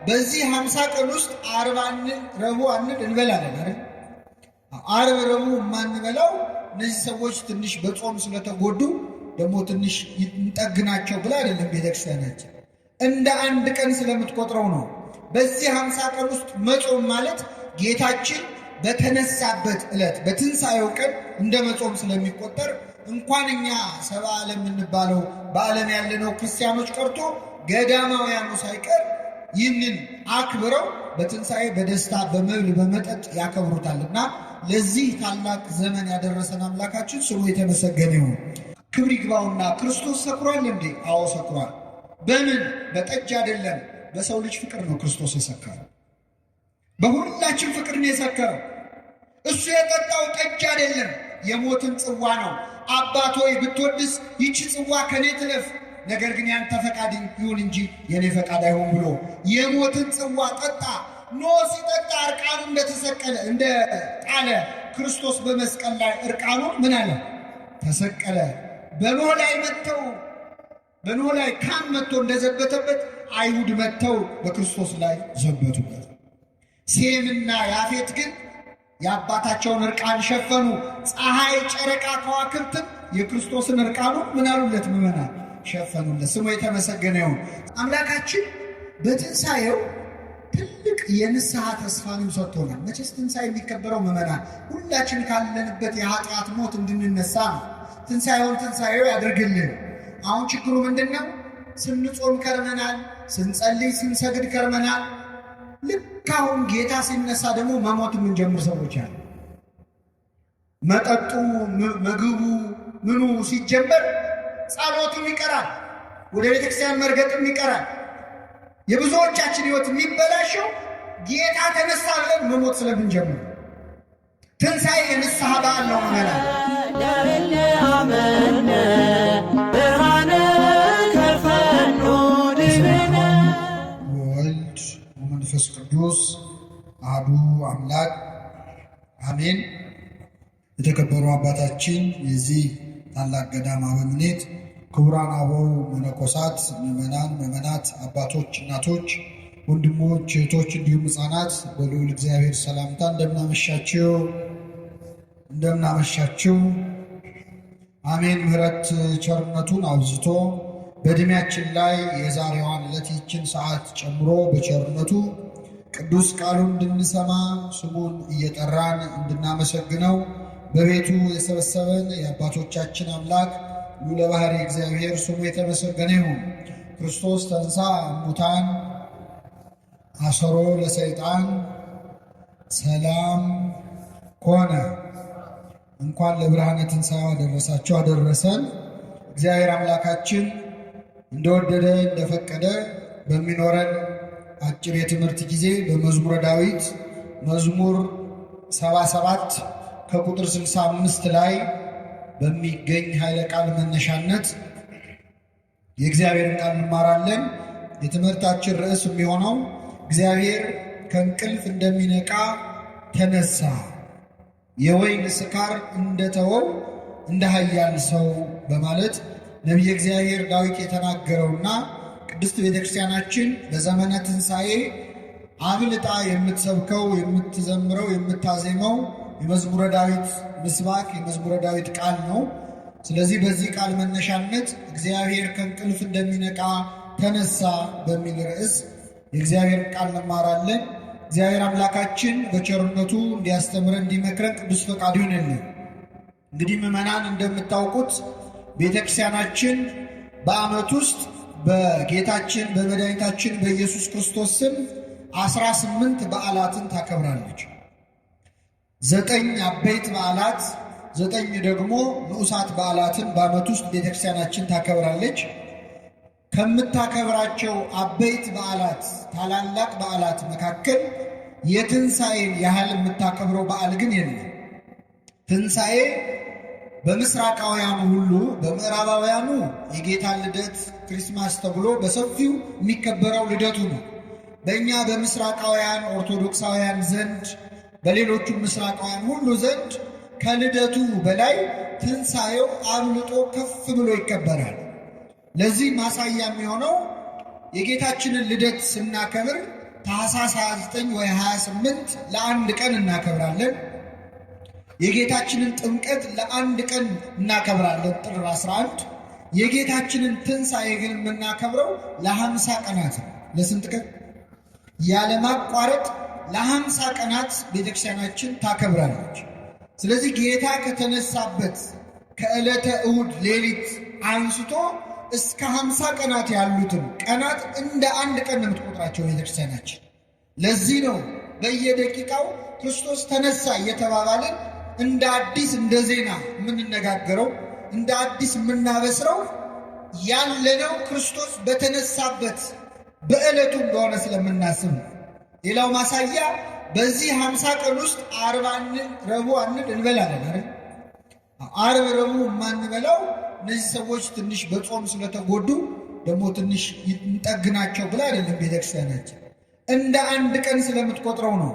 በዚህ 50 ቀን ውስጥ ዓርብ አንል ረቡዕ አንል እንበላለን አይደል? ዓርብ ረቡዕ የማንበላው እነዚህ ሰዎች ትንሽ በጾም ስለተጎዱ ደግሞ ትንሽ እንጠግናቸው ብላ አይደለም ቤተክርስቲያናችን፣ እንደ አንድ ቀን ስለምትቆጥረው ነው። በዚህ 50 ቀን ውስጥ መጾም ማለት ጌታችን በተነሳበት ዕለት በትንሣኤው ቀን እንደ መጾም ስለሚቆጠር እንኳን እኛ ሰብአ ዓለም የምንባለው በዓለም ያለነው ክርስቲያኖች ቀርቶ ገዳማውያኑ ሳይቀር ይህንን አክብረው በትንሣኤ በደስታ በመብል በመጠጥ ያከብሩታልና ለዚህ ታላቅ ዘመን ያደረሰን አምላካችን ስሙ የተመሰገነ ይሁን። ክብር ይግባውና ክርስቶስ ሰክሯል እንዴ? አዎ ሰክሯል። በምን? በጠጅ አይደለም፣ በሰው ልጅ ፍቅር ነው ክርስቶስ የሰከረው። በሁላችን ፍቅር ነው የሰከረው። እሱ የጠጣው ጠጅ አይደለም፣ የሞትን ጽዋ ነው። አባት ሆይ ብትወድስ ይቺ ጽዋ ከኔ ትለፍ፣ ነገር ግን ያንተ ፈቃድ ይሁን እንጂ የኔ ፈቃድ አይሁን ብሎ የሞትን ጽዋ ጠጣ። ኖ ሲጠጣ እርቃኑ እንደተሰቀለ እንደጣለ ክርስቶስ በመስቀል ላይ እርቃኑን ምን አለ? ተሰቀለ። በኖህ ላይ ካም መጥቶ እንደዘበተበት አይሁድ መጥተው በክርስቶስ ላይ ዘበቱበት። ሴምና ያፌት ግን የአባታቸውን እርቃን ሸፈኑ። ፀሐይ፣ ጨረቃ፣ ከዋክብትም የክርስቶስን እርቃኑን ምን አሉለት? ምዕመናን ሸፈኑለት። ስሙ የተመሰገነ ይሁን። አምላካችን በትንሣኤው ትልቅ የንስሐ ተስፋንም ሰጥቶናል። መቼስ ትንሣኤ የሚከበረው ምዕመናን ሁላችን ካለንበት የኃጢአት ሞት እንድንነሳ ነው። ትንሣኤውን ትንሣኤው ያድርግልን። አሁን ችግሩ ምንድን ነው? ስንጾም ከርመናል፣ ስንጸልይ ስንሰግድ ከርመናል። ልክ አሁን ጌታ ሲነሳ ደግሞ መሞት የምንጀምር ሰዎች አሉ። መጠጡ፣ ምግቡ፣ ምኑ ሲጀመር ጸሎቱም ይቀራል፣ ወደ ቤተክርስቲያን መርገጥም ይቀራል። የብዙዎቻችን ሕይወት የሚበላሸው ጌታ ተነሳ ብለን መሞት ስለምንጀምር። ትንሣኤ የንስሐ በዓል ነው ምናል ወልድ ወመንፈስ ቅዱስ አሐዱ አምላክ አሜን። የተከበሩ አባታችን የዚህ ታላቅ ገዳም አበምኔት፣ ክቡራን አበው መነኮሳት፣ ምዕመናት፣ አባቶች፣ እናቶች፣ ወንድሞች፣ እህቶች እንዲሁም ሕፃናት በልዑል እግዚአብሔር ሰላምታ እንደምናመሻችው አሜን። ምሕረት ቸርነቱን አብዝቶ በዕድሜያችን ላይ የዛሬዋን ዕለት ይችን ሰዓት ጨምሮ በቸርነቱ ቅዱስ ቃሉን እንድንሰማ ስሙን እየጠራን እንድናመሰግነው በቤቱ የሰበሰበን የአባቶቻችን አምላክ ልዑለ ባሕርይ እግዚአብሔር ስሙ የተመሰገነ ይሁን። ክርስቶስ ተንሥአ እሙታን አሰሮ ለሰይጣን ሰላም ኮነ። እንኳን ለብርሃነ ትንሣኤው አደረሳችሁ አደረሰን። እግዚአብሔር አምላካችን እንደወደደ እንደፈቀደ በሚኖረን አጭር የትምህርት ጊዜ በመዝሙረ ዳዊት መዝሙር 77 ከቁጥር 65 ላይ በሚገኝ ኃይለ ቃል መነሻነት የእግዚአብሔርን ቃል እንማራለን። የትምህርታችን ርዕስ የሚሆነው እግዚአብሔር ከእንቅልፍ እንደሚነቃ ተነሳ፣ የወይን ስካር እንደተወው እንደ ኃያል ሰው በማለት ነቢየ እግዚአብሔር ዳዊት የተናገረውና ቅድስት ቤተክርስቲያናችን በዘመነ ትንሣኤ አብልጣ የምትሰብከው የምትዘምረው የምታዜመው የመዝሙረ ዳዊት ምስባክ የመዝሙረ ዳዊት ቃል ነው። ስለዚህ በዚህ ቃል መነሻነት እግዚአብሔር ከእንቅልፍ እንደሚነቃ ተነሳ በሚል ርዕስ የእግዚአብሔር ቃል እንማራለን። እግዚአብሔር አምላካችን በቸርነቱ እንዲያስተምረን እንዲመክረን ቅዱስ ፈቃዱ ይሁንልን። እንግዲህ ምዕመናን እንደምታውቁት ቤተክርስቲያናችን በዓመት ውስጥ በጌታችን በመድኃኒታችን በኢየሱስ ክርስቶስ ስም 18 በዓላትን ታከብራለች። 9 አበይት በዓላት፣ 9 ደግሞ ንዑሳት በዓላትን በዓመት ውስጥ ቤተክርስቲያናችን ታከብራለች። ከምታከብራቸው አበይት በዓላት ታላላቅ በዓላት መካከል የትንሣኤን ያህል የምታከብረው በዓል ግን የለም። ትንሣኤ በምስራቃውያኑ ሁሉ በምዕራባውያኑ የጌታን ልደት ክሪስማስ ተብሎ በሰፊው የሚከበረው ልደቱ ነው። በእኛ በምስራቃውያን ኦርቶዶክሳውያን ዘንድ በሌሎቹም ምስራቃውያን ሁሉ ዘንድ ከልደቱ በላይ ትንሣኤው አብልጦ ከፍ ብሎ ይከበራል። ለዚህ ማሳያ የሚሆነው የጌታችንን ልደት ስናከብር ታኅሳስ 29 ወይ 28 ለአንድ ቀን እናከብራለን። የጌታችንን ጥምቀት ለአንድ ቀን እናከብራለን ጥር 11። የጌታችንን ትንሣኤ ግን የምናከብረው ለ50 ቀናት ነው። ለስንት ቀን? ያለማቋረጥ ለ50 ቀናት ቤተክርስቲያናችን ታከብራለች። ስለዚህ ጌታ ከተነሳበት ከዕለተ እሑድ ሌሊት አንስቶ እስከ 50 ቀናት ያሉትን ቀናት እንደ አንድ ቀን ነው የምትቆጥራቸው ቤተክርስቲያናችን። ለዚህ ነው በየደቂቃው ክርስቶስ ተነሳ እየተባባልን እንደ አዲስ እንደ ዜና የምንነጋገረው፣ እንደ አዲስ የምናበስረው ያለነው ክርስቶስ በተነሳበት በዕለቱ እንደሆነ ስለምናስብ። ሌላው ማሳያ በዚህ 50 ቀን ውስጥ ዓርብ አንል ረቡዕ አንል እንበላለን አይደል? ዓርብ ረቡዕ የማንበላው እነዚህ ሰዎች ትንሽ በጾም ስለተጎዱ ደግሞ ትንሽ እንጠግናቸው ብላ አይደለም ቤተክርስቲያናችን፣ እንደ አንድ ቀን ስለምትቆጥረው ነው።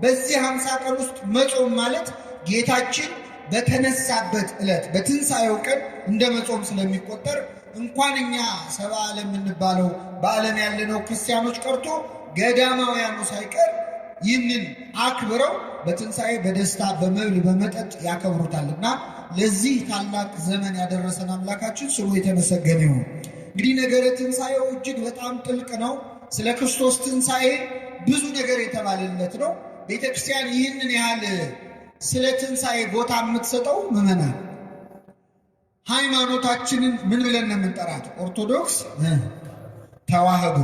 በዚህ 50 ቀን ውስጥ መጾም ማለት ጌታችን በተነሳበት ዕለት በትንሣኤው ቀን እንደ መጾም ስለሚቆጠር እንኳን እኛ ሰብአ ዓለም የምንባለው በዓለም ያለነው ክርስቲያኖች ቀርቶ ገዳማውያኑ ሳይቀር ይህንን አክብረው በትንሣኤ በደስታ በመብል በመጠጥ ያከብሩታልና ለዚህ ታላቅ ዘመን ያደረሰን አምላካችን ስሙ የተመሰገነ ይሁን። እንግዲህ ነገረ ትንሣኤው እጅግ በጣም ጥልቅ ነው። ስለ ክርስቶስ ትንሣኤ ብዙ ነገር የተባለለት ነው። ቤተ ክርስቲያን ይህንን ያህል ስለ ትንሣኤ ቦታ የምትሰጠው ምዕመናን ሃይማኖታችንን ምን ብለን ነው የምንጠራት? ኦርቶዶክስ ተዋህዶ።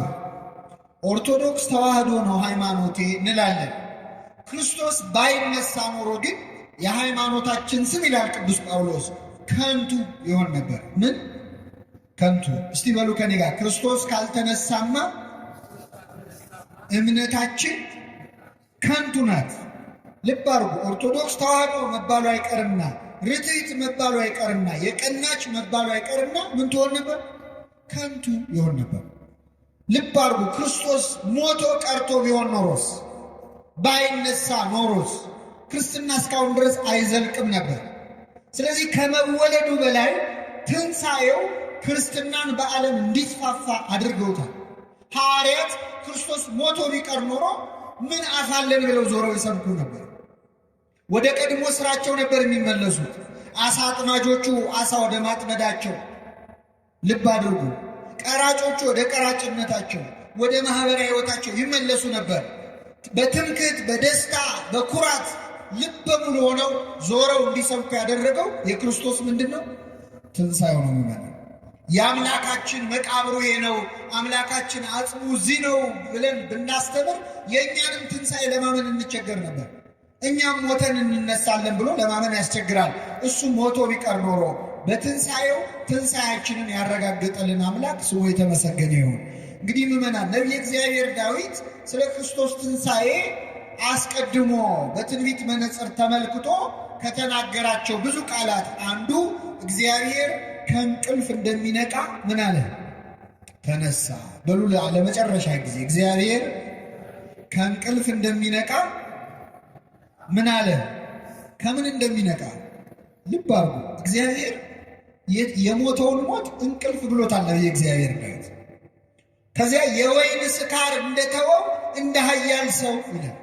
ኦርቶዶክስ ተዋህዶ ነው ሃይማኖቴ እንላለን። ክርስቶስ ባይነሳ ኖሮ ግን የሃይማኖታችን ስም ይላል ቅዱስ ጳውሎስ ከንቱ ይሆን ነበር። ምን ከንቱ? እስቲ በሉ ከኔ ጋር ክርስቶስ ካልተነሳማ እምነታችን ከንቱ ናት። ልብ አድርጉ። ኦርቶዶክስ ተዋህዶ መባሉ አይቀርና ርትዕት መባሉ አይቀርና የቀናች መባሉ አይቀርና ምን ትሆን ነበር? ከንቱ ይሆን ነበር። ልብ አድርጉ። ክርስቶስ ሞቶ ቀርቶ ቢሆን ኖሮስ ባይነሳ ኖሮስ ክርስትና እስካሁን ድረስ አይዘልቅም ነበር። ስለዚህ ከመወለዱ በላይ ትንሣኤው ክርስትናን በዓለም እንዲስፋፋ አድርገውታል። ሐዋርያት ክርስቶስ ሞቶ ቢቀር ኖሮ ምን አፋለን ብለው ዞረው ይሰብኩ ነበር። ወደ ቀድሞ ስራቸው ነበር የሚመለሱት። አሳ አጥማጆቹ አሳ ወደ ማጥመዳቸው፣ ልብ አድርጉ። ቀራጮቹ ወደ ቀራጭነታቸው፣ ወደ ማህበራዊ ሕይወታቸው ይመለሱ ነበር። በትምክህት በደስታ በኩራት ልበ ሙሉ ሆነው ዞረው እንዲሰብኩ ያደረገው የክርስቶስ ምንድን ነው? ትንሣኤው ነው። የሚመጣ የአምላካችን መቃብሩ ይሄ ነው፣ አምላካችን አጽሙ እዚህ ነው ብለን ብናስተምር የእኛንም ትንሣኤ ለማመን እንቸገር ነበር። እኛም ሞተን እንነሳለን ብሎ ለማመን ያስቸግራል። እሱ ሞቶ ቢቀር ኖሮ በትንሣኤው ትንሣኤያችንን ያረጋገጠልን አምላክ ስሙ የተመሰገነ ይሁን። እንግዲህ ምዕመናን ነቢየ እግዚአብሔር ዳዊት ስለ ክርስቶስ ትንሣኤ አስቀድሞ በትንቢት መነጽር ተመልክቶ ከተናገራቸው ብዙ ቃላት አንዱ እግዚአብሔር ከእንቅልፍ እንደሚነቃ ምን አለ? ተነሳ። በሉ ለመጨረሻ ጊዜ እግዚአብሔር ከእንቅልፍ እንደሚነቃ ምን አለ? ከምን እንደሚነቃ ልብ አድርጉ። እግዚአብሔር የሞተውን ሞት እንቅልፍ ብሎታል ነቢየ እግዚአብሔር ዳዊት። ከዚያ የወይን ስካር እንደተወው እንደ ኃያል ሰው ይላል።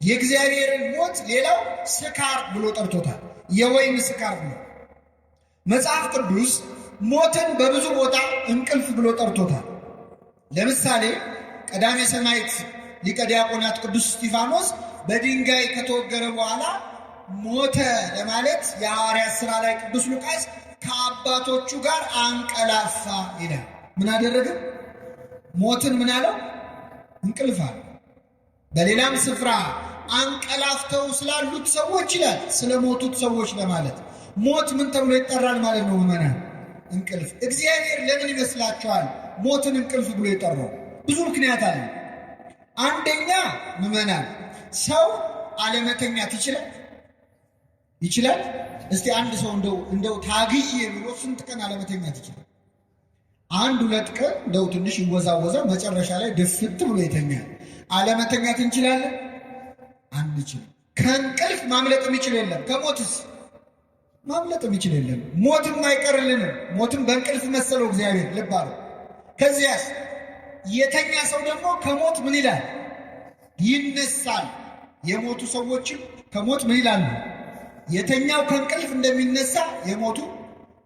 የእግዚአብሔርን ሞት ሌላው ስካር ብሎ ጠርቶታል። የወይን ስካር ብሎ መጽሐፍ ቅዱስ ሞትን በብዙ ቦታ እንቅልፍ ብሎ ጠርቶታል። ለምሳሌ ቀዳሜ ሰማዕት ሊቀ ዲያቆናት ቅዱስ እስጢፋኖስ በድንጋይ ከተወገረ በኋላ ሞተ ለማለት የሐዋርያት ሥራ ላይ ቅዱስ ሉቃስ ከአባቶቹ ጋር አንቀላፋ ይላል። ምን አደረገ? ሞትን ምን አለው? እንቅልፍ አለ። በሌላም ስፍራ አንቀላፍተው ስላሉት ሰዎች ይላል፣ ስለ ሞቱት ሰዎች ለማለት። ሞት ምን ተብሎ ይጠራል ማለት ነው ምዕመናን? እንቅልፍ። እግዚአብሔር ለምን ይመስላችኋል ሞትን እንቅልፍ ብሎ የጠራው? ብዙ ምክንያት አለ። አንደኛ ምዕመናን ሰው አለመተኛት ይችላል? ይችላል? እስቲ አንድ ሰው እንደው ታግዬ ብሎ ስንት ቀን አለመተኛት ይችላል? አንድ ሁለት ቀን እንደው ትንሽ ይወዛወዛ መጨረሻ ላይ ድፍት ብሎ ይተኛል። አለመተኛት እንችላለን? አንችልም። ከእንቅልፍ ማምለጥ የሚችል የለም። ከሞትስ ማምለጥ የሚችል የለም። ሞትም አይቀርልንም። ሞትም በእንቅልፍ መሰለው እግዚአብሔር። ልብ አለው። ከዚያስ የተኛ ሰው ደግሞ ከሞት ምን ይላል? ይነሳል። የሞቱ ሰዎችም ከሞት ምን ይላሉ? የተኛው ከእንቅልፍ እንደሚነሳ የሞቱ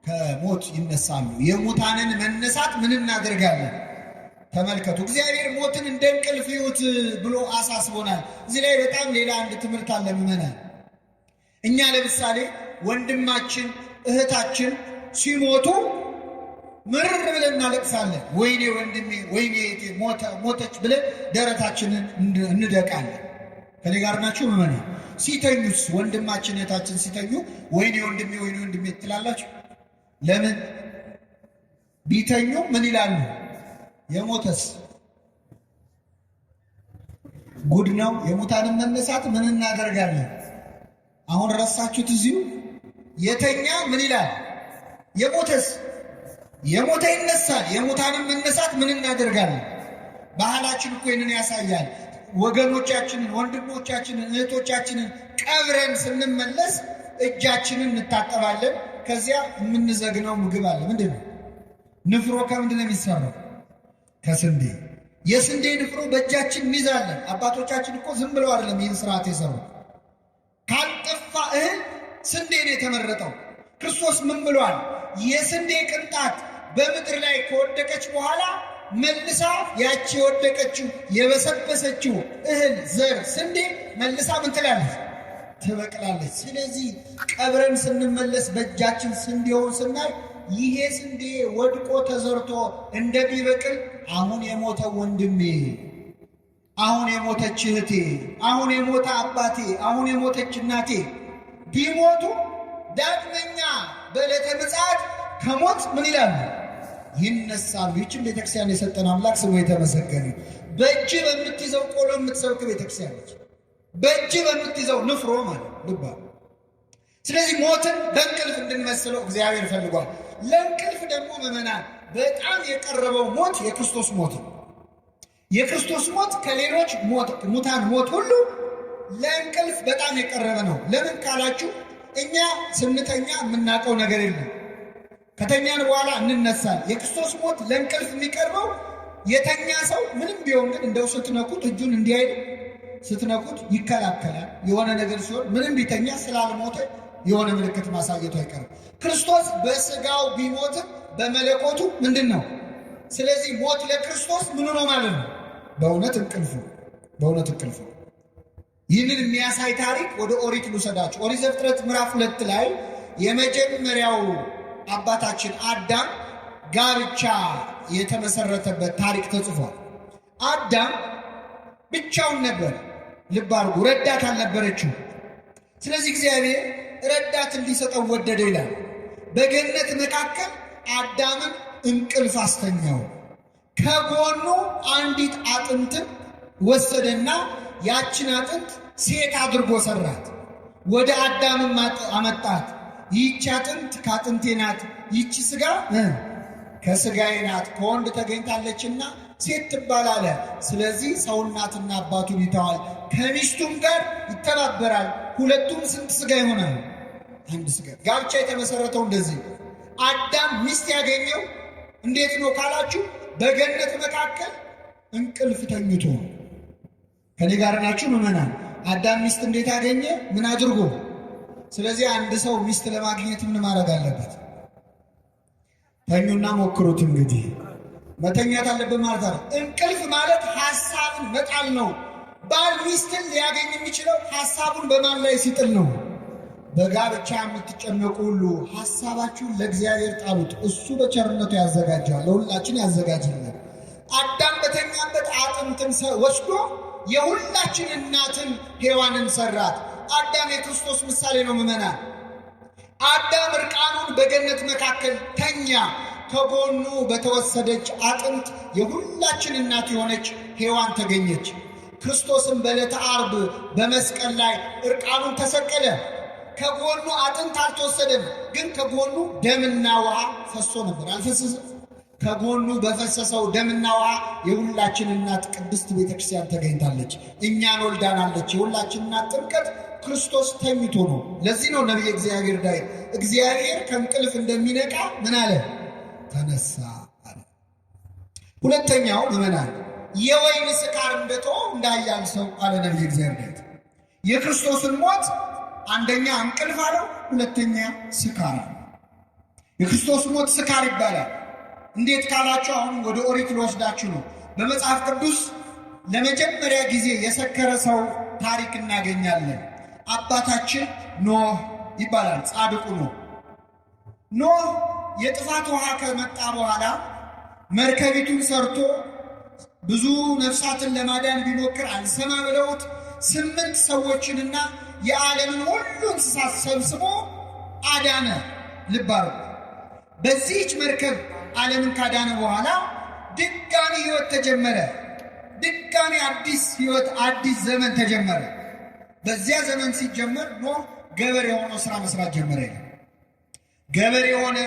ከሞት ይነሳሉ። የሙታንን መነሳት ምን እናደርጋለን? ተመልከቱ። እግዚአብሔር ሞትን እንደ እንቅልፍ ይዩት ብሎ አሳስቦናል። እዚህ ላይ በጣም ሌላ አንድ ትምህርት አለ ምዕመናን። እኛ ለምሳሌ ወንድማችን እህታችን ሲሞቱ ምርር ብለን እናለቅሳለን። ወይኔ ወንድሜ፣ ወይኔ እህቴ ሞተች ብለን ደረታችንን እንደቃለን። ከኔ ጋር ናችሁ ምዕመናን? ሲተኙስ ወንድማችን እህታችን ሲተኙ ወይኔ ወንድሜ፣ ወይኔ ወንድሜ ትላላችሁ? ለምን? ቢተኙ ምን ይላሉ? የሞተስ ጉድ ነው። የሙታንን መነሳት ምን እናደርጋለን? አሁን ረሳችሁት? እዚሁ የተኛ ምን ይላል? የሞተስ የሞተ ይነሳል። የሙታንን መነሳት ምን እናደርጋለን? ባህላችን እኮ ይህንን ያሳያል። ወገኖቻችንን፣ ወንድሞቻችንን፣ እህቶቻችንን ቀብረን ስንመለስ እጃችንን እንታጠባለን። ከዚያ የምንዘግነው ምግብ አለ። ምንድን ነው? ንፍሮ ከምንድን ነው የሚሰራው? ከስንዴ። የስንዴ ንፍሮ በእጃችን እንይዛለን። አባቶቻችን እኮ ዝም ብለው አይደለም ይህን ስርዓት የሰሩት። ካልጠፋ እህል ስንዴ ነው የተመረጠው። ክርስቶስ ምን ብሏል? የስንዴ ቅንጣት በምድር ላይ ከወደቀች በኋላ መልሳ ያቺ የወደቀችው የበሰበሰችው እህል ዘር ስንዴ መልሳ ምን ትላለች? ትበቅላለች። ስለዚህ ቀብረን ስንመለስ በእጃችን ስንዴውን ስናይ ይሄ ስንዴ ወድቆ ተዘርቶ እንደሚበቅል አሁን የሞተ ወንድሜ፣ አሁን የሞተች እህቴ፣ አሁን የሞተ አባቴ፣ አሁን የሞተች እናቴ ቢሞቱ ዳግመኛ በዕለተ ምጽአት ከሞት ምን ይላሉ? ይነሳሉ። ይህችን ቤተክርስቲያን የሰጠን አምላክ ስሙ የተመሰገነ። በእጅ በምትይዘው ቆሎ የምትሰብክ ቤተክርስቲያን ነች። በእጅ በምትይዘው ንፍሮ ማለት ልባ። ስለዚህ ሞትን በእንቅልፍ እንድንመስለው እግዚአብሔር ፈልጓል። ለእንቅልፍ ደግሞ ምዕመናን በጣም የቀረበው ሞት የክርስቶስ ሞት ነው። የክርስቶስ ሞት ከሌሎች ሙታን ሞት ሁሉ ለእንቅልፍ በጣም የቀረበ ነው። ለምን ካላችሁ እኛ ስንተኛ የምናውቀው ነገር የለም። ከተኛን በኋላ እንነሳል። የክርስቶስ ሞት ለእንቅልፍ የሚቀርበው የተኛ ሰው ምንም ቢሆን ግን እንደው ስትነኩት እጁን እንዲያይል ስትነኩት ይከላከላል። የሆነ ነገር ሲሆን ምንም ቢተኛ ስላልሞተ የሆነ ምልክት ማሳየቱ አይቀርም። ክርስቶስ በስጋው ቢሞትም በመለኮቱ ምንድን ነው? ስለዚህ ሞት ለክርስቶስ ምኑ ነው ማለት ነው? በእውነት እንቅልፉ፣ በእውነት እንቅልፉ። ይህንን የሚያሳይ ታሪክ ወደ ኦሪት ልውሰዳችሁ። ኦሪት ዘፍጥረት ምዕራፍ 2 ላይ የመጀመሪያው አባታችን አዳም ጋብቻ የተመሰረተበት ታሪክ ተጽፏል። አዳም ብቻውን ነበር። ልብ አድርጉ፣ ረዳት አልነበረችው። ስለዚህ እግዚአብሔር ረዳት እንዲሰጠው ወደደ ይላል። በገነት መካከል አዳምን እንቅልፍ አስተኛው። ከጎኑ አንዲት አጥንትን ወሰደና ያችን አጥንት ሴት አድርጎ ሰራት። ወደ አዳምም አመጣት። ይህች አጥንት ከአጥንቴ ናት፣ ይህች ሥጋ ከሥጋዬ ናት፣ ከወንድ ተገኝታለችና ሴት ትባል አለ። ስለዚህ ሰው እናትና አባቱን ይተዋል፣ ከሚስቱም ጋር ይተባበራል፣ ሁለቱም ስንት ሥጋ ይሆናል? አንድ ሥጋ። ጋብቻ የተመሰረተው እንደዚህ። አዳም ሚስት ያገኘው እንዴት ነው ካላችሁ፣ በገነት መካከል እንቅልፍ ተኝቶ። ከኔ ጋር ናችሁ ምዕመናን? አዳም ሚስት እንዴት አገኘ? ምን አድርጎ? ስለዚህ አንድ ሰው ሚስት ለማግኘት ምን ማድረግ አለበት? ተኙና ሞክሩት። እንግዲህ መተኛት አለብን ማለት ነው። እንቅልፍ ማለት ሐሳብን መጣል ነው። ባል ሚስትን ሊያገኝ የሚችለው ሐሳቡን በማን ላይ ሲጥል ነው? በጋብቻ የምትጨነቁ ሁሉ ሐሳባችሁን ለእግዚአብሔር ጣሉት፣ እሱ በቸርነቱ ያዘጋጃል፣ ለሁላችን ያዘጋጅልን። አዳም በተኛበት አጥንትን ወስዶ የሁላችን እናትን ሔዋንን ሰራት። አዳም የክርስቶስ ምሳሌ ነው ምዕመናን። አዳም እርቃኑን በገነት መካከል ተኛ። ከጎኑ በተወሰደች አጥንት የሁላችን እናት የሆነች ሔዋን ተገኘች። ክርስቶስም በዕለተ ዓርብ በመስቀል ላይ እርቃኑን ተሰቀለ። ከጎኑ አጥንት አልተወሰደም፣ ግን ከጎኑ ደምና ውሃ ፈሶ ነበር። አልፈሰሰም? ከጎኑ በፈሰሰው ደምና ውሃ የሁላችን እናት ቅድስት ቤተክርስቲያን ተገኝታለች፣ እኛን ወልዳናለች። የሁላችን እናት ጥምቀት ክርስቶስ ተኝቶ ነው። ለዚህ ነው ነቢየ እግዚአብሔር ዳዊት እግዚአብሔር ከእንቅልፍ እንደሚነቃ ምን አለ? ተነሳ አለ። ሁለተኛው ምዕመናን የወይን ስካር እንደተወ እንደ ኃያል ሰው አለ ነቢየ እግዚአብሔር ዳዊት። የክርስቶስን ሞት አንደኛ እንቅልፍ አለው፣ ሁለተኛ ስካር አለው። የክርስቶስ ሞት ስካር ይባላል። እንዴት ካላችሁ አሁን ወደ ኦሪት ልወስዳችሁ ነው። በመጽሐፍ ቅዱስ ለመጀመሪያ ጊዜ የሰከረ ሰው ታሪክ እናገኛለን። አባታችን ኖህ ይባላል። ጻድቁ ኖህ የጥፋት ውሃ ከመጣ በኋላ መርከቢቱን ሰርቶ ብዙ ነፍሳትን ለማዳን ቢሞክር አልሰማ ብለውት 8 ሰዎችንና የዓለምን ሁሉ እንስሳት ሰብስቦ አዳነ። ልብ አድርጉ። በዚህች መርከብ ዓለምን ካዳነ በኋላ ድጋሚ ሕይወት ተጀመረ። ድጋሚ አዲስ ሕይወት፣ አዲስ ዘመን ተጀመረ። በዚያ ዘመን ሲጀመር ኖህ ገበሬ ሆኖ ሥራ መስራት ጀመረ። ገበሬ ሆነ፣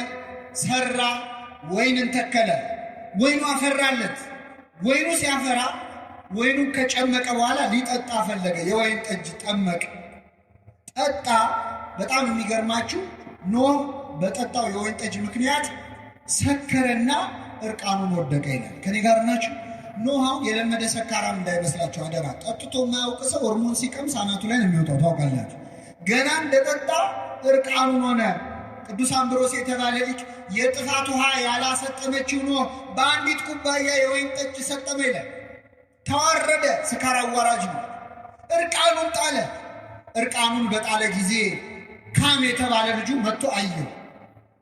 ሰራ፣ ወይንን ተከለ። ወይኑ አፈራለት። ወይኑ ሲያፈራ ወይኑን ከጨመቀ በኋላ ሊጠጣ ፈለገ። የወይን ጠጅ ጠመቀ፣ ጠጣ። በጣም የሚገርማችሁ ኖህ በጠጣው የወይን ጠጅ ምክንያት ሰከረና እርቃኑን ወደቀ ይላል። ከኔ ጋር ናችሁ? ኖህ የለመደ ሰካራም እንዳይመስላችሁ አደራ። ጠጥቶ የማያውቅ ሰው ሆርሞን ሲቀምስ አናቱ ላይ ነው የሚወጣው፣ ታውቃላችሁ። ገና እንደጠጣ እርቃኑን ሆነ። ቅዱስ አምብሮስ የተባለ ልጅ የጥፋት ውሃ ያላሰጠመችው ኖህ በአንዲት ኩባያ የወይን ጠጅ ሰጠመ ይላል። ተዋረደ። ስካር አዋራጅ ነው። እርቃኑን ጣለ። እርቃኑን በጣለ ጊዜ ካም የተባለ ልጁ መጥቶ አየው፣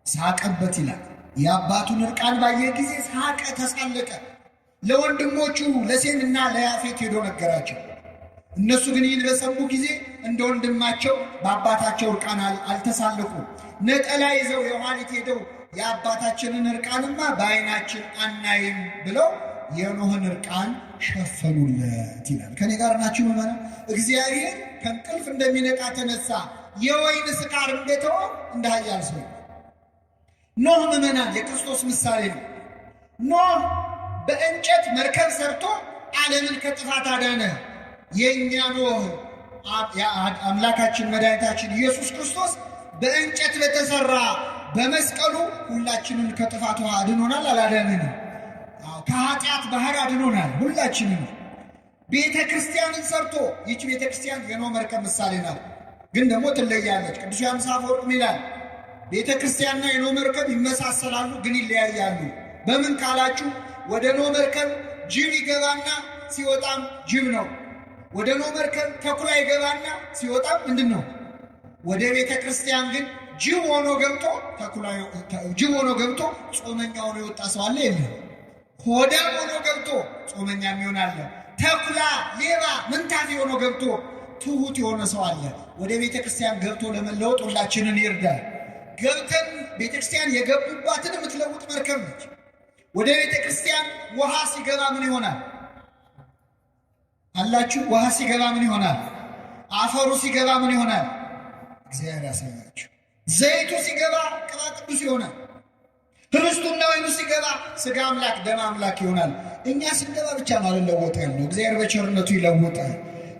ሳቀበት ይላል። የአባቱን እርቃን ባየ ጊዜ ሳቀ፣ ተሳለቀ። ለወንድሞቹ ለሴምና ለያፌት ሄዶ ነገራቸው። እነሱ ግን ይህን በሰሙ ጊዜ እንደ ወንድማቸው በአባታቸው እርቃን አልተሳለቁም። ነጠላ ይዘው የኋሊት ሄደው የአባታችንን እርቃንማ በዓይናችን አናይም ብለው የኖህን እርቃን ሸፈኑለት ይላል። ከኔ ጋር ናችሁ ምዕመናን? እግዚአብሔር ከእንቅልፍ እንደሚነቃ ተነሳ። የወይን ስካር እንደተወ እንደ ኃያል ሰው ኖህ ምዕመናን የክርስቶስ ምሳሌ ነው። ኖህ በእንጨት መርከብ ሰርቶ ዓለምን ከጥፋት አዳነ። የእኛ ኖህ አምላካችን መድኃኒታችን ኢየሱስ ክርስቶስ በእንጨት በተሰራ በመስቀሉ ሁላችንን ከጥፋት ውሃ አድኖናል። አላዳነንም? ከኃጢአት ባህር አድኖናል ሁላችንን። ቤተ ክርስቲያንን ሰርቶ ይህች ቤተ ክርስቲያን የኖህ መርከብ ምሳሌ ናት። ግን ደግሞ ትለያለች። ቅዱስ ዮሐንስ አፈወርቅ ይላል ቤተ ክርስቲያንና የኖህ መርከብ ይመሳሰላሉ፣ ግን ይለያያሉ። በምን ካላችሁ ወደ ኖህ መርከብ ጅብ ይገባና ሲወጣም ጅብ ነው። ወደ ኖህ መርከብ ተኩላ ይገባና ሲወጣም ምንድን ነው? ወደ ቤተ ክርስቲያን ግን ጅብ ሆኖ ገብቶ ጾመኛ ሆኖ የወጣ ሰው አለ? የለም። ሆዳም ሆኖ ገብቶ ጾመኛ የሚሆን አለ። ተኩላ፣ ሌባ፣ ምንታፊ ሆኖ ገብቶ ትሁት የሆነ ሰው አለ። ወደ ቤተ ክርስቲያን ገብቶ ለመለወጥ ሁላችንን ይርዳል። ገብተን ቤተ ክርስቲያን የገቡባትን የምትለውጥ መርከብ ነች። ወደ ቤተ ክርስቲያን ውሃ ሲገባ ምን ይሆናል አላችሁ? ውሃ ሲገባ ምን ይሆናል? አፈሩ ሲገባ ምን ይሆናል? እግዚአብሔር ያሳያችሁ። ዘይቱ ሲገባ ቅባ ቅዱስ ይሆናል። ህብስቱና ወይኑ ሲገባ ስጋ አምላክ ደም አምላክ ይሆናል። እኛ ስንገባ ብቻ ነው አልለወጥ ያለው፣ እግዚአብሔር በቸርነቱ ይለውጣል።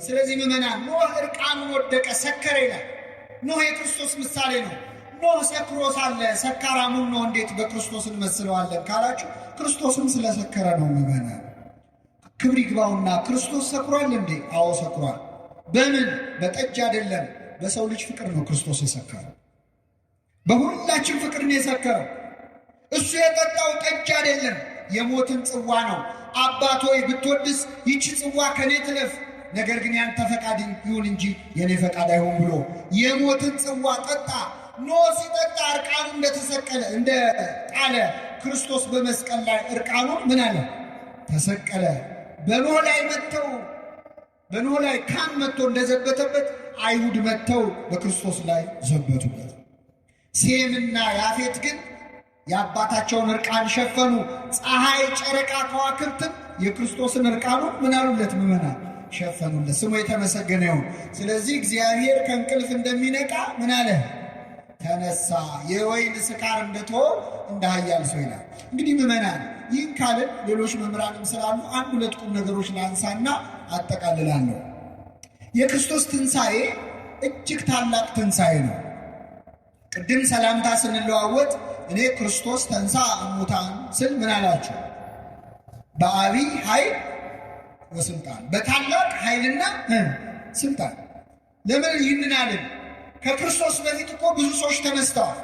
ስለዚህ ምዕመናን ኖህ እርቃኑን ወደቀ፣ ሰከረ ይላል። ኖህ የክርስቶስ ምሳሌ ነው። ኖህ ሰክሮ ሳለ ሰካራሙን ኖህ እንዴት በክርስቶስ እንመስለዋለን ካላችሁ፣ ክርስቶስም ስለሰከረ ነው። ምዕመናን ክብር ይግባውና ክርስቶስ ሰክሯል እንዴ? አዎ ሰክሯል። በምን? በጠጅ አይደለም፣ በሰው ልጅ ፍቅር ነው ክርስቶስ የሰከረው። በሁላችን ፍቅር ነው የሰከረው። እሱ የጠጣው ጠጅ አይደለም፣ የሞትን ጽዋ ነው። አባት ሆይ ብትወድስ ይቺ ጽዋ ከኔ ትለፍ፣ ነገር ግን ያንተ ፈቃድ ይሁን እንጂ የኔ ፈቃድ አይሁን ብሎ የሞትን ጽዋ ጠጣ። ኖህ ሲጠጣ እርቃኑ እንደተሰቀለ እንደጣለ ክርስቶስ በመስቀል ላይ እርቃኑን ምን አለ? ተሰቀለ። በኖህ ላይ ካም መጥቶ እንደዘበተበት አይሁድ መጥተው በክርስቶስ ላይ ዘበቱበት። ሴምና ያፌት ግን የአባታቸውን እርቃን ሸፈኑ። ፀሐይ፣ ጨረቃ፣ ከዋክብትም የክርስቶስን እርቃኑን ምን አሉለት? ምዕመናን ሸፈኑለት። ስሙ የተመሰገነ ይሁን። ስለዚህ እግዚአብሔር ከእንቅልፍ እንደሚነቃ ምን አለ? ተነሳ። የወይን ስካር እንደተወ እንደ ኃያል ሰው ይላል። እንግዲህ ምዕመናን ይህን ካልን ሌሎች መምህራንም ስላሉ አንድ ሁለት ቁም ነገሮች ላንሳና አጠቃልላለሁ። የክርስቶስ ትንሣኤ እጅግ ታላቅ ትንሣኤ ነው። ቅድም ሰላምታ ስንለዋወጥ እኔ ክርስቶስ ተንሥአ እሙታን ስል ምን አላችሁ? በአቢይ ኃይል ወስልጣን፣ በታላቅ ኃይልና ስልጣን። ለምን ይህንን አለን? ከክርስቶስ በፊት እኮ ብዙ ሰዎች ተነስተዋል።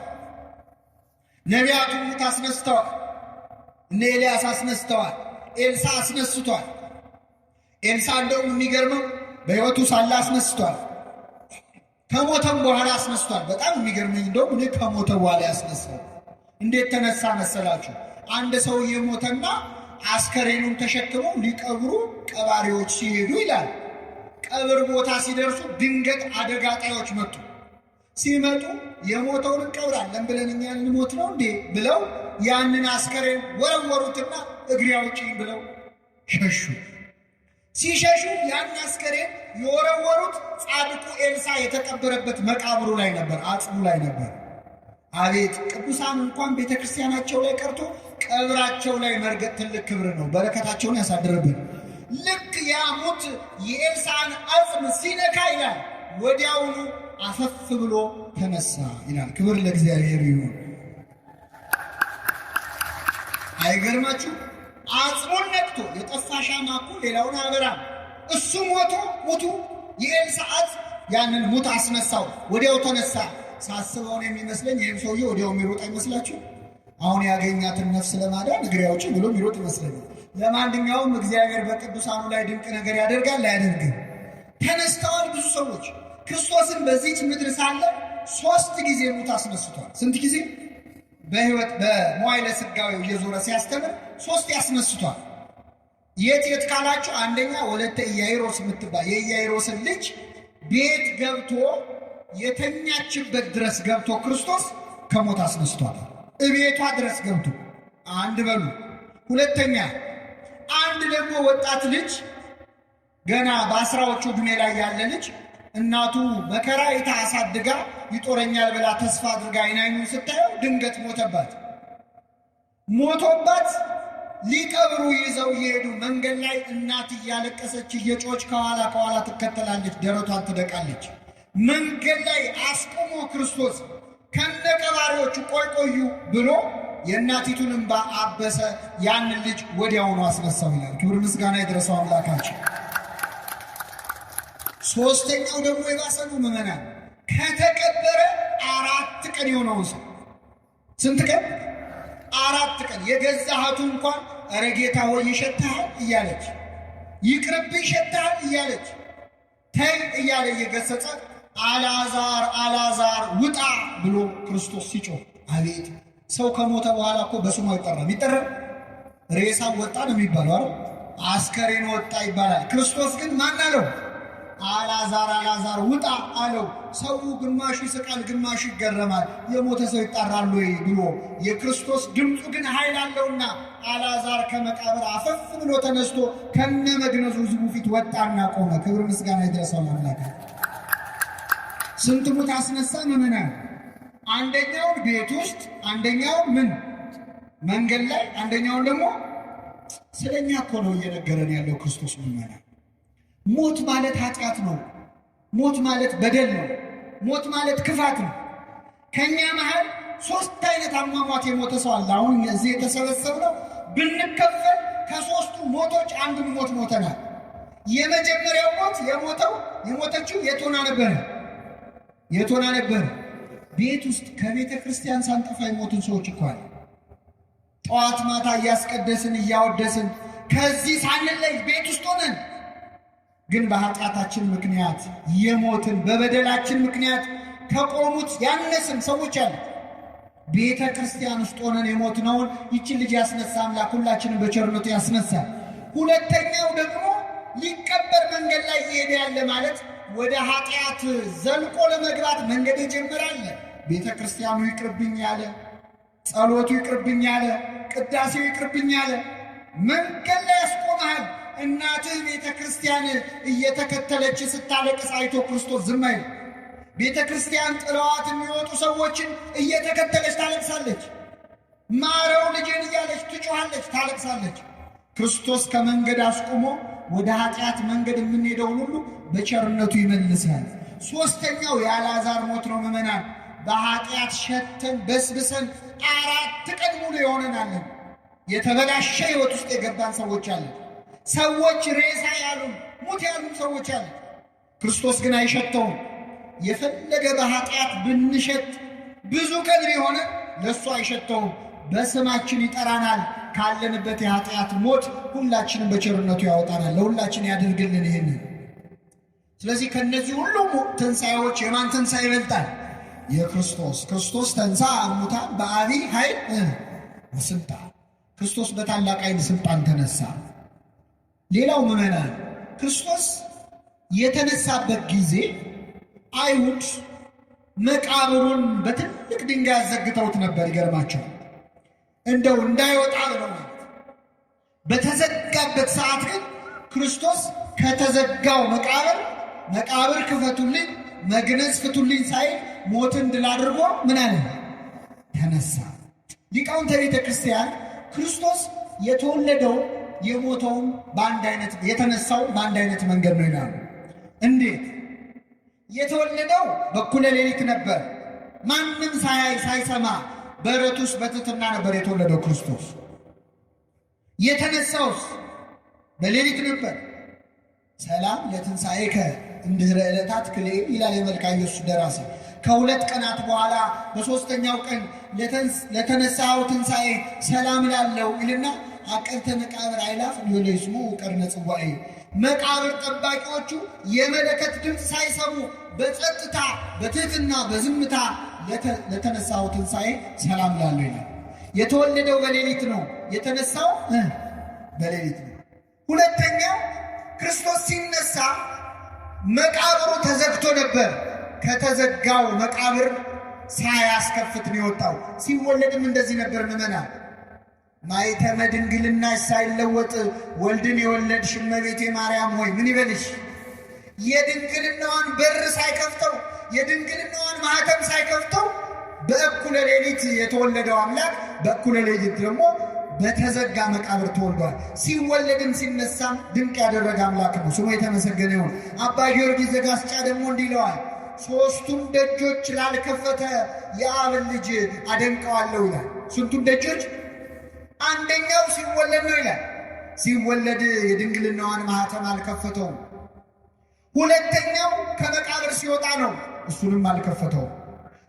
ነቢያቱ ሙት አስነስተዋል። እነ ኤልያስ አስነስተዋል። ኤልሳ አስነስቷል። ኤልሳ እንደውም የሚገርመው በሕይወቱ ሳለ አስነስቷል። ከሞተም በኋላ አስነስቷል። በጣም የሚገርመኝ እንደውም እኔ ከሞተ በኋላ ያስነሳው እንዴት ተነሳ መሰላችሁ? አንድ ሰው የሞተና አስከሬኑን ተሸክመው ሊቀብሩ ቀባሪዎች ሲሄዱ ይላል። ቀብር ቦታ ሲደርሱ ድንገት አደጋ ጣዮች መጡ። ሲመጡ የሞተውን እንቀብራለን ብለን እኛ ልንሞት ነው እንዴ ብለው ያንን አስከሬን ወረወሩትና እግሬ አውጪኝ ብለው ሸሹ። ሲሸሹ ያን አስከሬን የወረወሩት ጻድቁ ኤልሳ የተቀበረበት መቃብሩ ላይ ነበር፣ አጽሙ ላይ ነበር። አቤት! ቅዱሳን እንኳን ቤተ ክርስቲያናቸው ላይ ቀርቶ ቀብራቸው ላይ መርገጥ ትልቅ ክብር ነው። በረከታቸውን ያሳድርብን። ልክ ያ ሙት የኤልሳን አጽም ሲነካ ይላል ወዲያውኑ አፈፍ ብሎ ተነሳ ይላል። ክብር ለእግዚአብሔር ይሁን። አይገርማችሁ? አጽሙን ነክቶ የጠፋ ሻማ እኮ ሌላውን አበራም። እሱ ሙቱ የኤልሳ አጽም ያንን ሙት አስነሳው፣ ወዲያው ተነሳ። ሳስበውን የሚመስለኝ ይህም ሰውዬ ወዲያው የሚሮጥ አይመስላችሁ? አሁን ያገኛትን ነፍስ ለማዳን እግሬ አውጪኝ ብሎ የሚሮጥ ይመስለኛል። ለማንኛውም እግዚአብሔር በቅዱሳኑ ላይ ድንቅ ነገር ያደርጋል አያደርግም? ተነስተዋል ብዙ ሰዎች። ክርስቶስን በዚህች ምድር ሳለ 3 ጊዜ ሙት አስነስቷል። ስንት ጊዜ? በሕይወት በመዋዕለ ሥጋዌው እየዞረ ሲያስተምር 3 ያስነስቷል። የት ካላችሁ፣ አንደኛ ወለተ ኢያኢሮስ የምትባል የኢያኢሮስን ልጅ ቤት ገብቶ የተኛችበት ድረስ ገብቶ ክርስቶስ ከሞት አስነስቷል። እቤቷ ድረስ ገብቶ አንድ በሉ። ሁለተኛ አንድ ደግሞ ወጣት ልጅ ገና በ10ዎቹ ዕድሜ ላይ ያለ ልጅ እናቱ መከራ አይታ አሳድጋ ይጦረኛል ብላ ተስፋ አድርጋ አይናኙን ስታየው ድንገት ሞቶባት ሊቀብሩ ይዘው እየሄዱ መንገድ ላይ እናት እያለቀሰች እየጮች ከኋላ ትከተላለች፣ ደረቷን ትደቃለች። መንገድ ላይ አስቆሞ ክርስቶስ ከነቀባሪዎቹ ቆዩ ብሎ የእናቲቱን እንባ አበሰ። ያንን ልጅ ወዲያውኑ አስነሳው ይላል። ክብር ምስጋና ይድረሰው አምላካችን። 3ኛው ደግሞ የባሰ ነው ምዕመናን። ከተቀበረ 4 ቀን የሆነውን ሰው ስንት ቀን? 4 ቀን። የገዛ እህቱ እንኳን ኧረ ጌታ ሆይ ይሸትሃል እያለች፣ ይቅርብ ይሸትሃል እያለች፣ ተይ እያለ እየገሰጸ አልዓዛር ውጣ ብሎ ክርስቶስ ሲጮህ፣ አቤት! ሰው ከሞተ በኋላ እኮ በስሙ አይጠራም። ይጠራል? ሬሳው ወጣ ነው የሚባለው አይደል? አስከሬን ወጣ ይባላል። ክርስቶስ ግን ማን አለው? አልዓዛር ውጣ አለው። ሰው ግማሹ ይስቃል፣ ግማሹ ይገረማል። የሞተ ሰው ይጠራል ወይ ብሎ። የክርስቶስ ድምፁ ግን ኃይል አለውና አልዓዛር ከመቃብር አፈፍ ብሎ ተነስቶ ከነ መግነዙ ሕዝቡ ፊት ወጣና ቆመ። ክብር ምስጋና ይድረሰው አምላክ። ስንት ሙት አስነሳ ምዕመናን? አንደኛውን ቤት ውስጥ፣ አንደኛውን መንገድ ላይ፣ አንደኛውን ደግሞ ስለኛ እኮ ነው እየነገረን ያለው ክርስቶስ ምዕመናን። ሞት ማለት ኃጢአት ነው። ሞት ማለት በደል ነው። ሞት ማለት ክፋት ነው። ከኛ መሃል 3 አይነት አሟሟት የሞተ ሰው አለ። አሁን እዚህ የተሰበሰብነው ብንከፈል ከ3ቱ ሞቶች አንዱን ሞት ሞተናል። የመጀመሪያው ሞት የሞተችው የቶና ነበረ። ቤት ውስጥ ከቤተ ክርስቲያን ሳንጠፋ የሞቱን ሰዎች እኮ አለ። ጠዋት ማታ እያስቀደስን እያወደስን ከዚህ ሳንለይ ቤት ውስጥ ሆነን ግን በኃጢአታችን ምክንያት የሞትን፣ በበደላችን ምክንያት ከቆሙት ያነስን ሰዎች አሉ። ቤተ ክርስቲያን ውስጥ ሆነን የሞትነውን ይችን ልጅ ያስነሳ አምላክ ሁላችንን በቸርነቱ ያስነሳል። ሁለተኛው ደግሞ ሊቀበር መንገድ ላይ እየሄደ ያለ ማለት ወደ ኃጢአት ዘልቆ ለመግባት መንገድ ይጀምራል። ቤተ ክርስቲያኑ ይቅርብኝ ያለ፣ ጸሎቱ ይቅርብኝ ያለ፣ ቅዳሴው ይቅርብኝ ያለ መንገድ ላይ ያስቆመሃል። እናትህ ቤተ ክርስቲያን እየተከተለች ስታለቅስ አይቶ ክርስቶስ ዝም አይል። ቤተ ክርስቲያን ጥለዋት የሚወጡ ሰዎችን እየተከተለች ታለቅሳለች። ማረው ልጄን እያለች ትጮኻለች፣ ታለቅሳለች። ክርስቶስ ከመንገድ አስቆሞ ወደ ኃጢአት መንገድ የምንሄደውን ሁሉ በቸርነቱ ይመልሳል። 3ኛው የአልዓዛር ሞት ነው ምዕመናን። በኃጢአት ሸተን በስብሰን 4 ቀን ሙሉ የሆነናለን። የተበላሸ ሕይወት ውስጥ የገባን ሰዎች አለን። ሰዎች ሬሳ ያሉ ሙት ያሉ ሰዎች አሉ። ክርስቶስ ግን አይሸተውም። የፈለገ በኃጢአት ብንሸት ብዙ ቀን የሆነ ለእሱ አይሸተውም። በስማችን ይጠራናል። ካለንበት የኃጢአት ሞት ሁላችንም በቸርነቱ ያወጣናል። ለሁላችን ያደርግልን ይህንን። ስለዚህ ከነዚህ ሁሉ ትንሣኤዎች የማን ትንሣኤ ይበልጣል? የክርስቶስ። ክርስቶስ ተንሥአ እሙታን በዐቢይ ኃይል ወሥልጣን። ክርስቶስ በታላቅ ኃይል ስልጣን ተነሳ። ሌላው ምዕመናን ክርስቶስ የተነሳበት ጊዜ አይሁድ መቃብሩን በትልቅ ድንጋይ አዘግተውት ነበር። ይገርማቸው እንደው እንዳይወጣ ብለው ማለት። በተዘጋበት ሰዓት ግን ክርስቶስ ከተዘጋው መቃብር ክፈቱልኝ፣ መግነዝ ፍቱልኝ ሳይል ሞትን ድል አድርጎ ምን አለ? ተነሳ። ሊቃውንተ ቤተ ክርስቲያን ክርስቶስ የተወለደው የሞተውም በአንድ አይነት የተነሳው በአንድ አይነት መንገድ ነው ይላሉ። እንዴት? የተወለደው በኩለ ሌሊት ነበር። ማንም ሳያይ ሳይሰማ በረት ውስጥ በትሕትና ነበር የተወለደው ክርስቶስ። የተነሳውስ በሌሊት ነበር። ሰላም ለትንሣኤከ እንድኅረ ዕለታት ክልኤ ይላል የመልክአ ኢየሱስ ደራሲ። ከሁለት ቀናት በኋላ በሦስተኛው ቀን ለተነሳው ትንሣኤ ሰላም ላለው ይልና አቀብተ መቃብር አይላፍ ሊስሙ ቀርነ ጽዋኤ። መቃብር ጠባቂዎቹ የመለከት ድምፅ ሳይሰሙ በጸጥታ በትሕትና በዝምታ ለተነሳው ትንሣኤ ሰላም ላለው ይላል። የተወለደው በሌሊት ነው፣ የተነሳው በሌሊት ነው። ሁለተኛው ክርስቶስ ሲነሳ መቃብሩ ተዘግቶ ነበር። ከተዘጋው መቃብር ሳያስከፍት ነው የወጣው። ሲወለድም እንደዚህ ነበር ምዕመናን። ማኅተመ ድንግልናሽ ሳይለወጥ ወልድን የወለድሽ እመቤቴ ማርያም ሆይ ምን ይበልሽ? የድንግልናዋን በር ሳይከፍተው የድንግልናዋን ማኅተም ሳይከፍተው በእኩለ ሌሊት የተወለደው አምላክ በእኩለ ሌሊት ደግሞ በተዘጋ መቃብር ተወልዷል። ሲወለድም ሲነሳም ድንቅ ያደረገ አምላክ ነው፣ ስሙ የተመሰገነ ይሁን። አባ ጊዮርጊስ ዘጋስጫ ደግሞ እንዲህ ይለዋል፣ ሦስቱን ደጆች ላልከፈተ የአብን ልጅ አደንቀዋለሁ ይላል። ስንቱን ደጆች? አንደኛው ሲወለድ ነው ይላል። ሲወለድ የድንግልናዋን ማኅተም አልከፈተውም። ሁለተኛው ከመቃብር ሲወጣ ነው፣ እሱንም አልከፈተውም።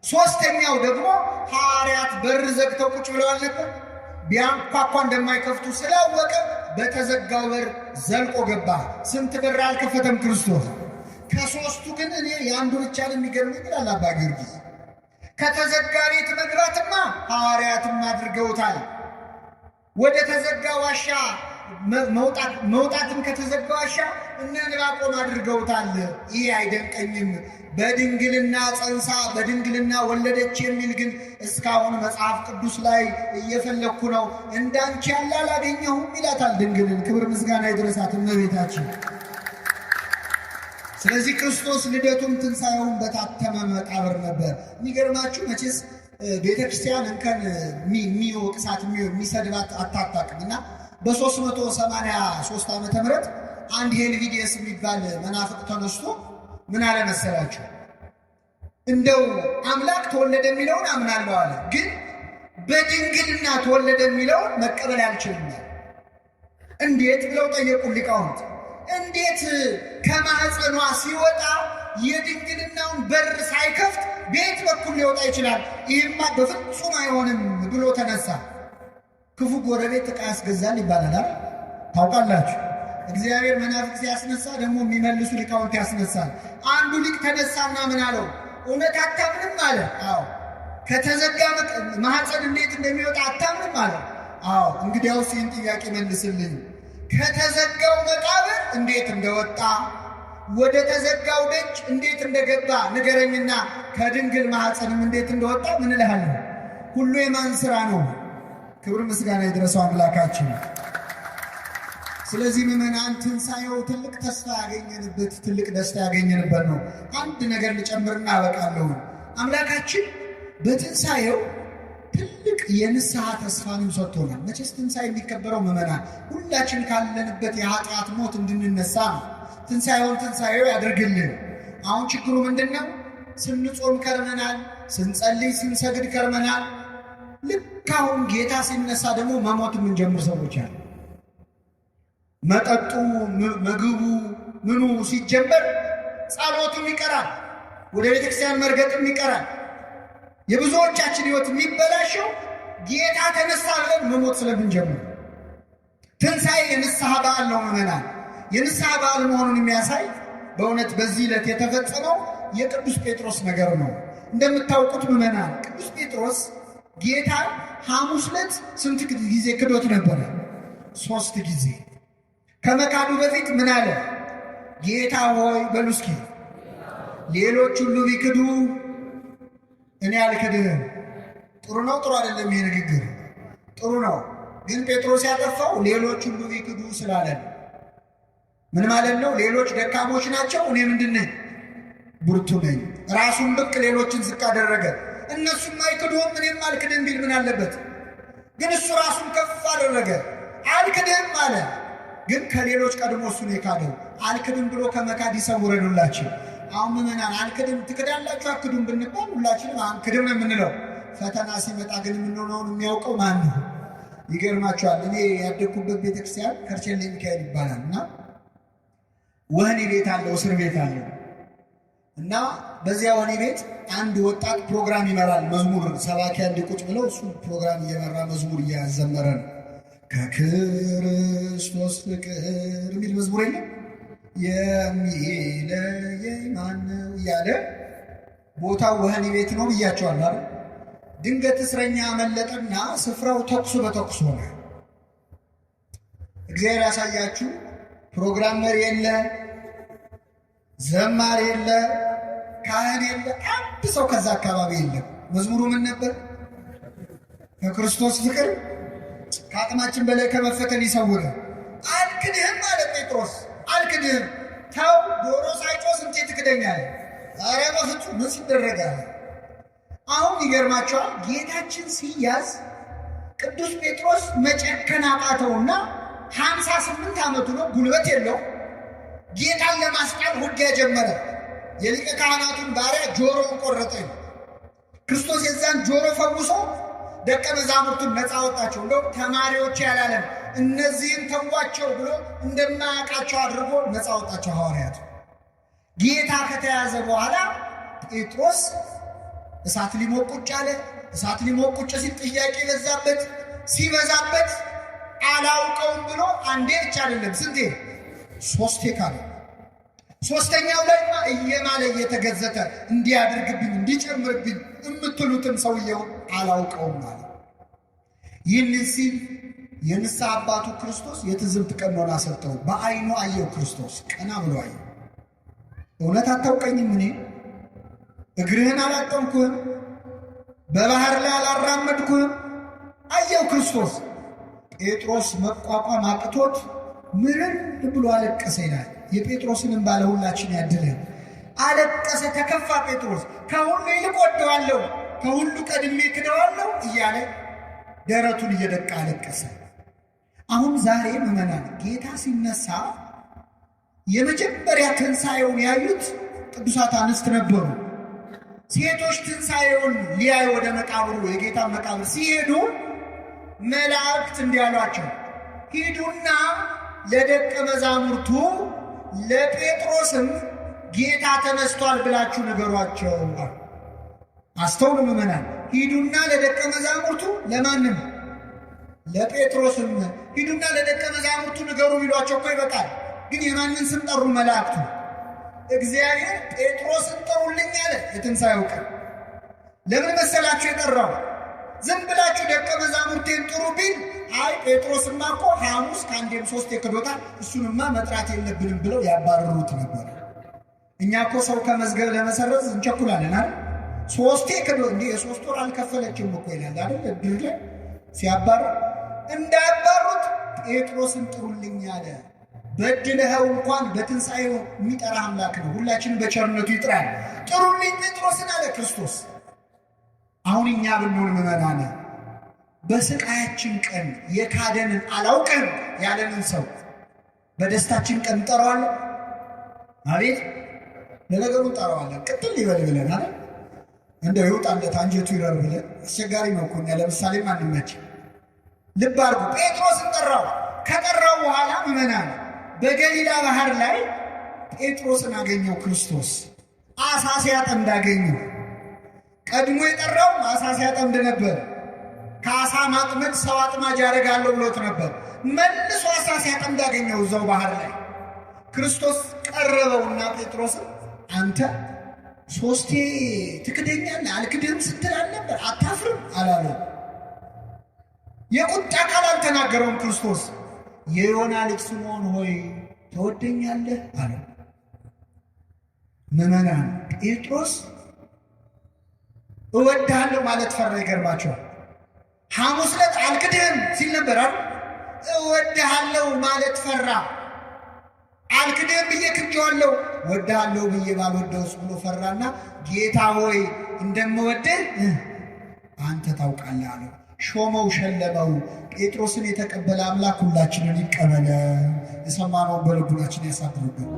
ሦስተኛው ደግሞ ሐዋርያት በር ዘግተው ቁጭ ብለዋል ነበር። ቢያንኳኳ እንደማይከፍቱ ስላወቀ በተዘጋው በር ዘልቆ ገባ። ስንት በር አልከፈተም ክርስቶስ። ከሦስቱ ግን እኔ የአንዱ ብቻ ነው የሚገርመኝ ይላል አባ ጊዮርጊስ። ከተዘጋ ቤት መግባትማ ሐዋርያትም አድርገውታል። ወደ ተዘጋ ዋሻ መውጣትም ከተዘጋ ዋሻ እነ ዕንባቆም አድርገውታል። ይህ አይደንቀኝም። በድንግልና ጸንሳ በድንግልና ወለደች የሚል ግን እስካሁን መጽሐፍ ቅዱስ ላይ እየፈለግኩ ነው፣ እንዳንቺ ያለ አላገኘሁም ይላታል ድንግልን። ክብር ምስጋና ይድረሳት እመቤታችን። ስለዚህ ክርስቶስ ልደቱም ትንሣኤውን በታተመ መቃብር ነበር። የሚገርማችሁ መቼስ ቤተ ክርስቲያን እንከን የሚወቅሳት የሚሰድባት አታጣቅም እና በ383 ዓመተ ምህረት አንድ ሄልቪዲየስ የሚባል መናፍቅ ተነስቶ ምን አለ መሰላችሁ? እንደው አምላክ ተወለደ የሚለውን አምናለሁ አለ፣ ግን በድንግልና ተወለደ የሚለውን መቀበል አልችልም። እንዴት ብለው ጠየቁ ሊቃውንት። እንዴት ከማኅፀኗ ሲወጣ የድንግልናውን በር ሳይከፍት ቤት በኩል ሊወጣ ይችላል? ይህማ በፍጹም አይሆንም ብሎ ተነሳ። ክፉ ጎረቤት ዕቃ ያስገዛል ይባላል። ታውቃላችሁ፣ እግዚአብሔር መናፍቅ ሲያስነሳ ደግሞ የሚመልሱ ሊቃውንት ያስነሳል። አንዱ ሊቅ ተነሳና ምን አለው? እውነት አታምንም አለ። አዎ። ከተዘጋ ማኅፀን እንዴት እንደሚወጣ አታምንም አለ። አዎ። እንግዲያውስ ይህን ጥያቄ መልስልኝ። ከተዘጋው መቃብር እንዴት እንደወጣ ወደ ተዘጋው ደጅ እንዴት እንደገባ ንገረኝና ከድንግል ማኅፀንም እንዴት እንደወጣ ምን እልሃለሁ? ሁሉ የማን ሥራ ነው? ክብር ምስጋና ይድረሰው አምላካችን። ስለዚህ ምዕመናን ትንሣኤው ትልቅ ተስፋ ያገኘንበት ትልቅ ደስታ ያገኘንበት ነው። አንድ ነገር ልጨምርና አበቃለሁ። አምላካችን በትንሣኤው ትልቅ የንስሐ ተስፋንም ሰጥቶናል። መቼስ ትንሣኤ የሚከበረው ምዕመናን ሁላችን ካለንበት የኃጢአት ሞት እንድንነሳ ነው። ትንሣኤውን ትንሣኤው ያደርግልን። አሁን ችግሩ ምንድን ነው? ስንጾም ከርመናል፣ ስንጸልይ ስንሰግድ ከርመናል። ልክ አሁን ጌታ ሲነሳ ደግሞ መሞት የምንጀምር ሰዎች አሉ። መጠጡ ምግቡ ምኑ ሲጀመር ጸሎቱም ይቀራል፣ ወደ ቤተክርስቲያን መርገጥም ይቀራል። የብዙዎቻችን ሕይወት የሚበላሸው ጌታ ተነሳ ብለን መሞት ስለምንጀምር። ትንሣኤ የንስሐ በዓል ነው ምዕመናን። የንስሐ በዓል መሆኑን የሚያሳይ በእውነት በዚህ ዕለት የተፈጸመው የቅዱስ ጴጥሮስ ነገር ነው። እንደምታውቁት ምዕመናን ቅዱስ ጴጥሮስ ጌታ ሐሙስ ዕለት ስንት ጊዜ ክዶት ነበረ? 3 ጊዜ። ከመካዱ በፊት ምን አለ? ጌታ ሆይ በሉ እስኪ ሌሎች ሁሉ ቢክዱ እኔ አልክድህም። ጥሩ ነው? ጥሩ አይደለም? ይሄ ንግግር ጥሩ ነው። ግን ጴጥሮስ ያጠፋው ሌሎች ሁሉ ቢክዱ ስላለን ምን ማለት ነው? ሌሎች ደካሞች ናቸው፣ እኔ ምንድን ነኝ? ብርቱ ነኝ። ራሱን ልክ ሌሎችን ዝቅ አደረገ። እነሱም አይክዱም እኔም አልክድም ቢል ምን አለበት? ግን እሱ ራሱን ከፍ አደረገ። አልክድም አለ። ግን ከሌሎች ቀድሞ እሱን የካደው አልክድም ብሎ ከመካድ ይሰውረን ሁላችን። አሁን ምዕመናን አልክድም ትክዳላችሁ አክዱም ብንባል ሁላችንም አንክድም ነው የምንለው። ፈተና ሲመጣ ግን የምንሆነውን የሚያውቀው ማን ነው? ይገርማችኋል። እኔ ያደግኩበት ቤተክርስቲያን ከርቸሌ ሚካኤል ይባላል እና ወህኒ ቤት አለው፣ እስር ቤት አለው እና በዚያ ወህኒ ቤት አንድ ወጣት ፕሮግራም ይመራል። መዝሙር ሰባኪ አንድ ቁጭ ብለው እሱ ፕሮግራም እየመራ መዝሙር እያዘመረ ነው። ከክርስቶስ ፍቅር የሚል መዝሙር የለም የሚለየኝ ማነው እያለ ቦታው ወህኒ ቤት ነው ብያቸዋለሁ አይደል? ድንገት እስረኛ አመለጠና ስፍራው ተኩስ በተኩስ ሆነ። እግዚአብሔር ያሳያችሁ። ፕሮግራም መሪ የለ፣ ዘማሪ የለ፣ ካህን የለ፣ አንድ ሰው ከዛ አካባቢ የለም። መዝሙሩ ምን ነበር? ከክርስቶስ ፍቅር ከአቅማችን በላይ ከመፈተን ይሰውረን። አልክድህም አለ ጴጥሮስ። አልክድህም። ተው ዶሮ ሳይጮህ ስንቴ ትክደኛለህ? ዛሬ በፍጹም ምን ሲደረጋል? አሁን ይገርማቸዋል። ጌታችን ሲያዝ ቅዱስ ጴጥሮስ መጨከን አቃተውና 58 ዓመቱ ነው፣ ጉልበት የለው። ጌታን ለማስጣል ውጊያ ጀመረ። የሊቀ ካህናቱን ባሪያ ጆሮውን ቆረጠኝ። ክርስቶስ የዛን ጆሮ ፈውሶ ደቀ መዛሙርቱን ነፃ ወጣቸው። እንደው ተማሪዎች ያላለን እነዚህን ተዋቸው ብሎ እንደማያውቃቸው አድርጎ ነፃ ወጣቸው ሐዋርያቱ። ጌታ ከተያዘ በኋላ ጴጥሮስ እሳት ሊሞቅ ቁጭ አለ። እሳት ሊሞቅ ቁጭ ሲል ጥያቄ በዛበት። ሲበዛበት አላውቀውም ብሎ አንዴ ብቻ አይደለም ስንቴ? 3 ካለ። 3ኛው ላይማ እየማለ እየተገዘተ እንዲያደርግብኝ እንዲጨምርብኝ የምትሉትን ሰውየው አላውቀውም አለ። ይህን ሲል የንስሐ አባቱ ክርስቶስ የትዝብት ቀኖና ሰጠው። በዓይኑ አየው። ክርስቶስ ቀና ብሎ አየው። እውነት አታውቀኝም? እኔ እግርህን አላጠምኩህም? በባህር ላይ አላራመድኩህም? አየው ክርስቶስ። ጴጥሮስ መቋቋም አቅቶት ምርን ብሎ አለቀሰ ይላል። የጴጥሮስንም ባለሁላችን ያድለን። አለቀሰ፣ ተከፋ። ጴጥሮስ ከሁሉ ይልቅ ወደዋለሁ፣ ከሁሉ ቀድሜ ክደዋለሁ እያለ ደረቱን እየደቃ አለቀሰ። አሁን ዛሬ ምዕመናን ጌታ ሲነሳ የመጀመሪያ ትንሣኤውን ያዩት ቅዱሳት አንስት ነበሩ። ሴቶች ትንሣኤውን ሊያዩ ወደ መቃብሩ የጌታ መቃብር ሲሄዱ መላእክት እንዲያሏቸው ሂዱና ለደቀ መዛሙርቱ ለጴጥሮስም ጌታ ተነስቷል ብላችሁ ንገሯቸው። አስተውሉ ምዕመናን። ሂዱና ለደቀ መዛሙርቱ ለማንም? ለጴጥሮስም ሂዱና ለደቀ መዛሙርቱ ንገሩ ቢሏቸው እኮ ይበቃል። ግን የማንን ስም ጠሩ? መላእክቱ። እግዚአብሔር ጴጥሮስን ጥሩልኝ አለ። የትንሣኤው ቀን ለምን መሰላችሁ የጠራው? ዝም ብላችሁ ደቀ መዛሙርቴን ጥሩ ቢል አይ ጴጥሮስማ እኮ ሐሙስ ከአንዴም 3 ክዶታል፣ እሱንማ መጥራት የለብንም ብለው ያባረሩት ነበር። እኛ እኮ ሰው ከመዝገብ ለመሰረዝ እንቸኩላለን አይደል? 3 ክዶ እንዲህ የ3 ወር አልከፈለችም እኮ ይላል አይደል? እድር ላይ ሲያባር እንዳያባሩት ጴጥሮስን ጥሩልኝ አለ። በድለኸው እንኳን በትንሣኤው የሚጠራ አምላክ ነው። ሁላችንም በቸርነቱ ይጥራል። ጥሩልኝ ጴጥሮስን አለ ክርስቶስ። አሁን እኛ ብንሆን ምዕመናን በስቃያችን ቀን የካደንን አላውቅም ያለንን ሰው በደስታችን ቀን እንጠራዋለን። አቤት ለነገሩ እንጠራዋለን። ቅጥል ይበል ብለን አለ እንደው ይውጣለት አንጀቱ ይረር ብለን። አስቸጋሪ ነው እኮ እኛ ለምሳሌ ማንመች ልብ አድርጉ። ጴጥሮስን ጠራው። ከጠራው በኋላ ምዕመናን በገሊላ ባህር ላይ ጴጥሮስን አገኘው ክርስቶስ። አሳ ሲያጠምድ አገኘው። ቀድሞ የጠራው አሳ ሲያጠምድ ነበር። ከአሳ ማጥመድ ሰው አጥማጅ ያደርጋለሁ ብሎት ነበር። መልሶ አሳ ሲያጠምድ አገኘው እዛው ባህር ላይ። ክርስቶስ ቀረበውና ጴጥሮስን አንተ 3 ትክደኛለህ አልክድህም ስትል አልነበር? አታፍርም አላለው። የቁጣ ቃል አልተናገረውም ክርስቶስ። የዮና ልጅ ስምዖን ሆይ ትወደኛለህ አለው። ምዕመናን ጴጥሮስ እወድሃለሁ ማለት ፈራ። ይገርማቸዋል። ሐሙስ ዕለት አልክድህም ሲል ነበር አይደል? እወድሃለሁ ማለት ፈራ። አልክድህም ብዬ ክጄዋለሁ፣ እወድሃለሁ ብዬ ባልወደውስ ብሎ ፈራና ጌታ ሆይ እንደምወድህ አንተ ታውቃለህ አለው። ሾመው፣ ሸለመው። ጴጥሮስን የተቀበለ አምላክ ሁላችንን ይቀበለ። የሰማነውን በልቡናችን ያሳድርብን።